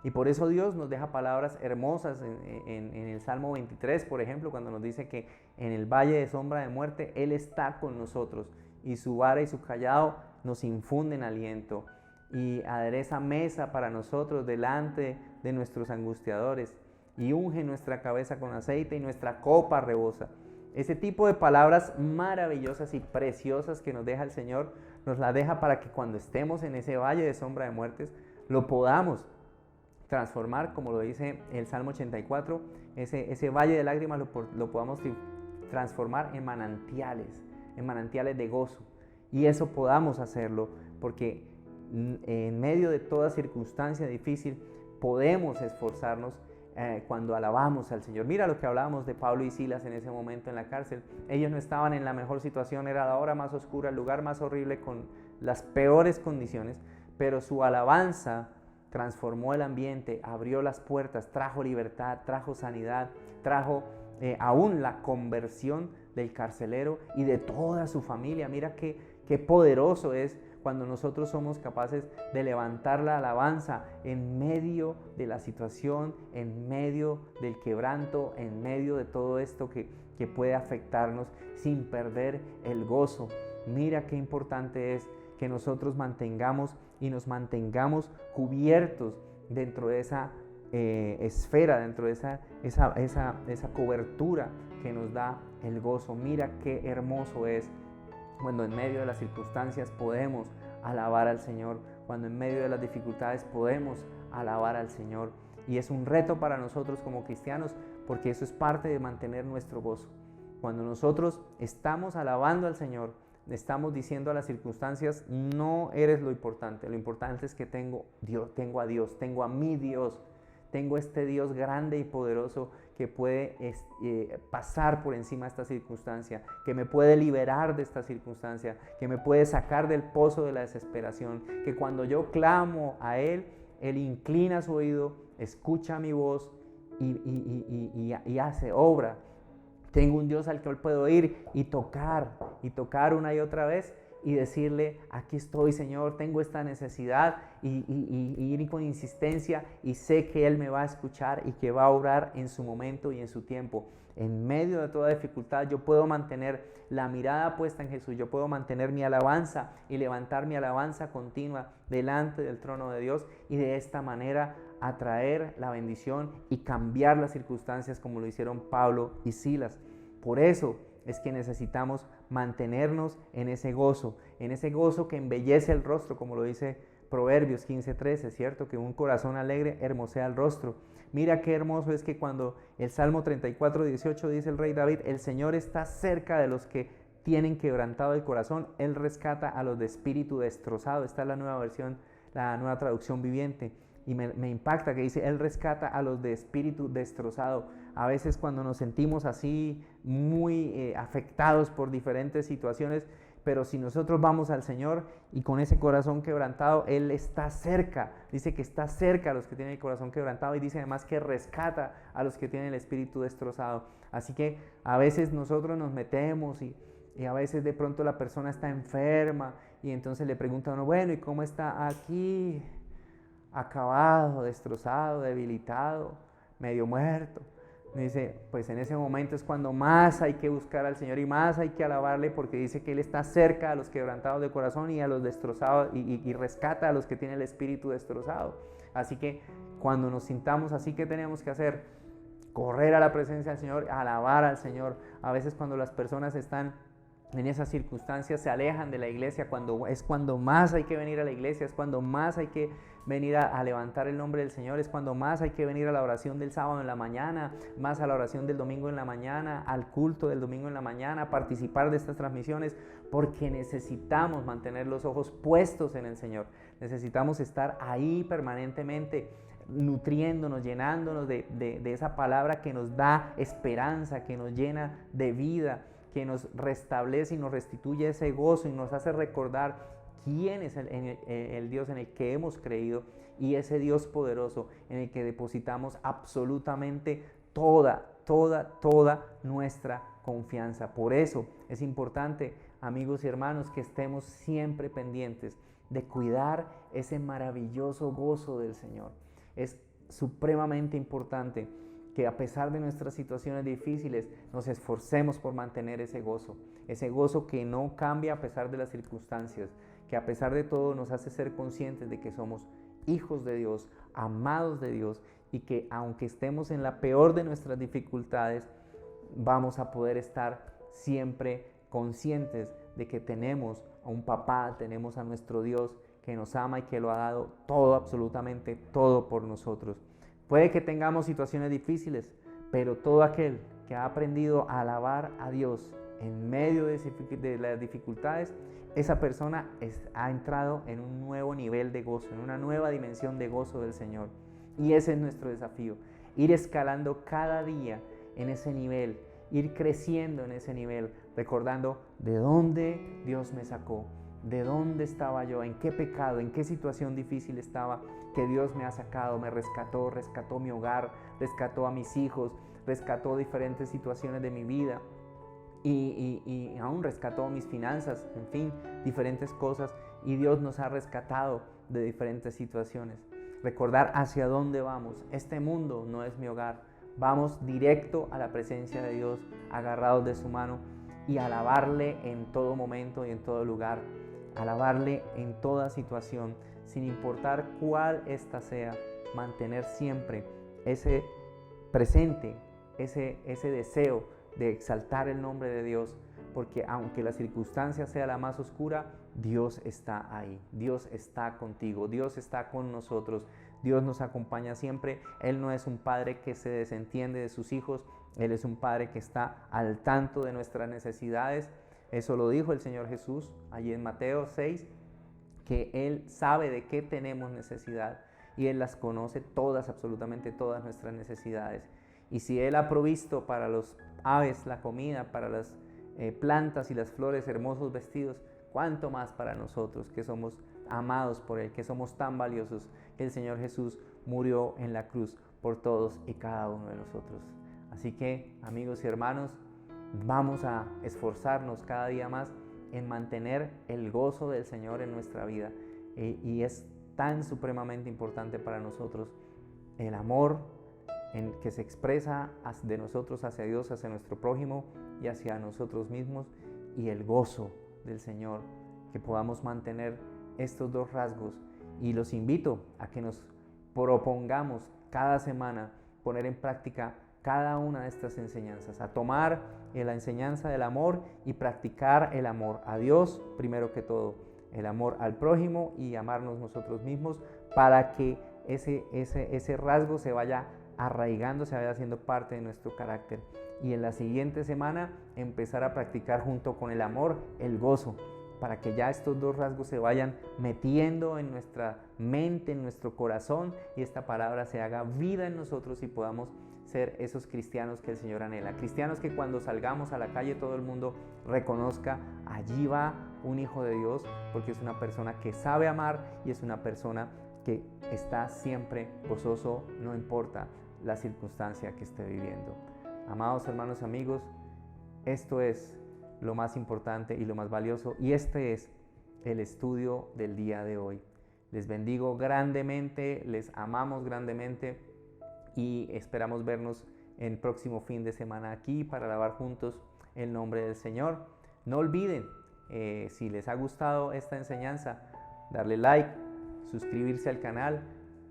S1: Y por eso Dios nos deja palabras hermosas en el Salmo 23, por ejemplo, cuando nos dice que en el valle de sombra de muerte Él está con nosotros, y su vara y su callado nos infunden aliento, y adereza mesa para nosotros delante de nuestros angustiadores, y unge nuestra cabeza con aceite y nuestra copa rebosa. Ese tipo de palabras maravillosas y preciosas que nos deja el Señor, nos la deja para que cuando estemos en ese valle de sombra de muertes, lo podamos transformar, como lo dice el Salmo 84, ese valle de lágrimas lo podamos transformar en manantiales de gozo. Y eso podamos hacerlo, porque en medio de toda circunstancia difícil podemos esforzarnos cuando alabamos al Señor. Mira lo que hablábamos de Pablo y Silas en ese momento en la cárcel. Ellos no estaban en la mejor situación, era la hora más oscura, el lugar más horrible, con las peores condiciones, pero su alabanza transformó el ambiente, abrió las puertas, trajo libertad, trajo sanidad, trajo aún la conversión del carcelero y de toda su familia. Mira qué poderoso es cuando nosotros somos capaces de levantar la alabanza en medio de la situación, en medio del quebranto, en medio de todo esto que puede afectarnos, sin perder el gozo. Mira qué importante es que nosotros mantengamos y nos mantengamos cubiertos dentro de esa esfera, dentro de esa cobertura que nos da el gozo. Mira qué hermoso es cuando en medio de las circunstancias podemos alabar al Señor, cuando en medio de las dificultades podemos alabar al Señor. Y es un reto para nosotros como cristianos, porque eso es parte de mantener nuestro gozo. Cuando nosotros estamos alabando al Señor, estamos diciendo a las circunstancias: no eres lo importante es que tengo a Dios, tengo a mi Dios, tengo este Dios grande y poderoso que puede pasar por encima de esta circunstancia, que me puede liberar de esta circunstancia, que me puede sacar del pozo de la desesperación, que cuando yo clamo a Él, Él inclina su oído, escucha mi voz y hace obra. Tengo un Dios al que puedo ir y tocar una y otra vez y decirle: aquí estoy, Señor, tengo esta necesidad, y ir con insistencia, y sé que Él me va a escuchar y que va a obrar en su momento y en su tiempo. En medio de toda dificultad yo puedo mantener la mirada puesta en Jesús, yo puedo mantener mi alabanza y levantar mi alabanza continua delante del trono de Dios, y de esta manera atraer la bendición y cambiar las circunstancias como lo hicieron Pablo y Silas. Por eso es que necesitamos mantenernos en ese gozo que embellece el rostro, como lo dice Proverbios 15:13, ¿cierto? Que un corazón alegre hermosea el rostro. Mira qué hermoso es que cuando el Salmo 34:18 dice el rey David: el Señor está cerca de los que tienen quebrantado el corazón, Él rescata a los de espíritu destrozado. Esta es la nueva versión, la nueva traducción viviente. Y me impacta que dice: Él rescata a los de espíritu destrozado. A veces cuando nos sentimos así muy afectados por diferentes situaciones, pero si nosotros vamos al Señor y con ese corazón quebrantado, Él está cerca. Dice que está cerca a los que tienen el corazón quebrantado, y dice además que rescata a los que tienen el espíritu destrozado. Así que a veces nosotros nos metemos y a veces de pronto la persona está enferma y entonces le pregunta a uno: bueno, ¿y cómo está? Aquí, acabado, destrozado, debilitado, medio muerto. Me dice: pues en ese momento es cuando más hay que buscar al Señor y más hay que alabarle, porque dice que Él está cerca a los quebrantados de corazón y a los destrozados, y rescata a los que tienen el espíritu destrozado. Así que cuando nos sintamos así, ¿qué tenemos que hacer? Correr a la presencia del Señor, alabar al Señor. A veces cuando las personas están en esas circunstancias, se alejan de la iglesia, es cuando más hay que venir a la iglesia, es cuando más hay que venir a levantar el nombre del Señor, es cuando más hay que venir a la oración del sábado en la mañana, más a la oración del domingo en la mañana, al culto del domingo en la mañana, participar de estas transmisiones, porque necesitamos mantener los ojos puestos en el Señor. Necesitamos estar ahí permanentemente, nutriéndonos, llenándonos de esa palabra que nos da esperanza, que nos llena de vida, que nos restablece y nos restituye ese gozo y nos hace recordar quién es el Dios en el que hemos creído, y ese Dios poderoso en el que depositamos absolutamente toda nuestra confianza. Por eso es importante, amigos y hermanos, que estemos siempre pendientes de cuidar ese maravilloso gozo del Señor. Es supremamente importante que a pesar de nuestras situaciones difíciles nos esforcemos por mantener ese gozo que no cambia a pesar de las circunstancias, que a pesar de todo nos hace ser conscientes de que somos hijos de Dios, amados de Dios, y que aunque estemos en la peor de nuestras dificultades, vamos a poder estar siempre conscientes de que tenemos a un papá, tenemos a nuestro Dios que nos ama y que lo ha dado todo, absolutamente todo por nosotros. Puede que tengamos situaciones difíciles, pero todo aquel que ha aprendido a alabar a Dios en medio de las dificultades, esa persona ha entrado en un nuevo nivel de gozo, en una nueva dimensión de gozo del Señor. Y ese es nuestro desafío, ir escalando cada día en ese nivel, ir creciendo en ese nivel, recordando de dónde Dios me sacó, de dónde estaba yo, en qué pecado, en qué situación difícil estaba, que Dios me ha sacado, me rescató mi hogar, rescató a mis hijos, rescató diferentes situaciones de mi vida y aún rescató mis finanzas, en fin, diferentes cosas, y Dios nos ha rescatado de diferentes situaciones. Recordar hacia dónde vamos. Este mundo no es mi hogar. Vamos directo a la presencia de Dios, agarrados de su mano, y alabarle en todo momento y en todo lugar. Alabarle en toda situación, sin importar cuál ésta sea. Mantener siempre ese presente, ese deseo de exaltar el nombre de Dios, porque aunque la circunstancia sea la más oscura, Dios está ahí, Dios está contigo, Dios está con nosotros, Dios nos acompaña siempre. Él no es un padre que se desentiende de sus hijos, Él es un padre que está al tanto de nuestras necesidades. Eso lo dijo el Señor Jesús allí en Mateo 6, que Él sabe de qué tenemos necesidad y Él las conoce todas, absolutamente todas nuestras necesidades. Y si Él ha provisto para los aves la comida, para las plantas y las flores hermosos vestidos, cuánto más para nosotros que somos amados por Él, que somos tan valiosos, que el Señor Jesús murió en la cruz por todos y cada uno de nosotros. Así que, amigos y hermanos, vamos a esforzarnos cada día más en mantener el gozo del Señor en nuestra vida, y es tan supremamente importante para nosotros el amor que se expresa de nosotros hacia Dios, hacia nuestro prójimo y hacia nosotros mismos, y el gozo del Señor, que podamos mantener estos dos rasgos. Y los invito a que nos propongamos cada semana poner en práctica cada una de estas enseñanzas, a tomar la enseñanza del amor y practicar el amor a Dios primero que todo, el amor al prójimo y amarnos nosotros mismos, para que ese rasgo se vaya arraigando, se vaya haciendo parte de nuestro carácter. Y en la siguiente semana empezar a practicar junto con el amor el gozo, para que ya estos dos rasgos se vayan metiendo en nuestra mente, en nuestro corazón, y esta palabra se haga vida en nosotros y podamos ser esos cristianos que el Señor anhela. Cristianos que cuando salgamos a la calle todo el mundo reconozca: allí va un hijo de Dios, porque es una persona que sabe amar y es una persona que está siempre gozoso, no importa la circunstancia que esté viviendo. Amados hermanos y amigos, esto es lo más importante y lo más valioso, y este es el estudio del día de hoy. Les bendigo grandemente, les amamos grandemente y esperamos vernos el próximo fin de semana aquí para alabar juntos el nombre del Señor. No olviden, si les ha gustado esta enseñanza, darle like, suscribirse al canal,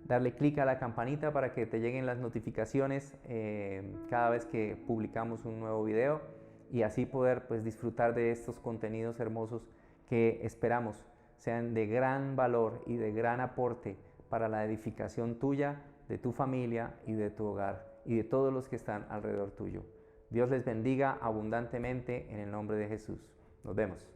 S1: darle clic a la campanita para que te lleguen las notificaciones cada vez que publicamos un nuevo video, y así poder disfrutar de estos contenidos hermosos que esperamos sean de gran valor y de gran aporte para la edificación tuya, de tu familia y de tu hogar y de todos los que están alrededor tuyo. Dios les bendiga abundantemente en el nombre de Jesús. Nos vemos.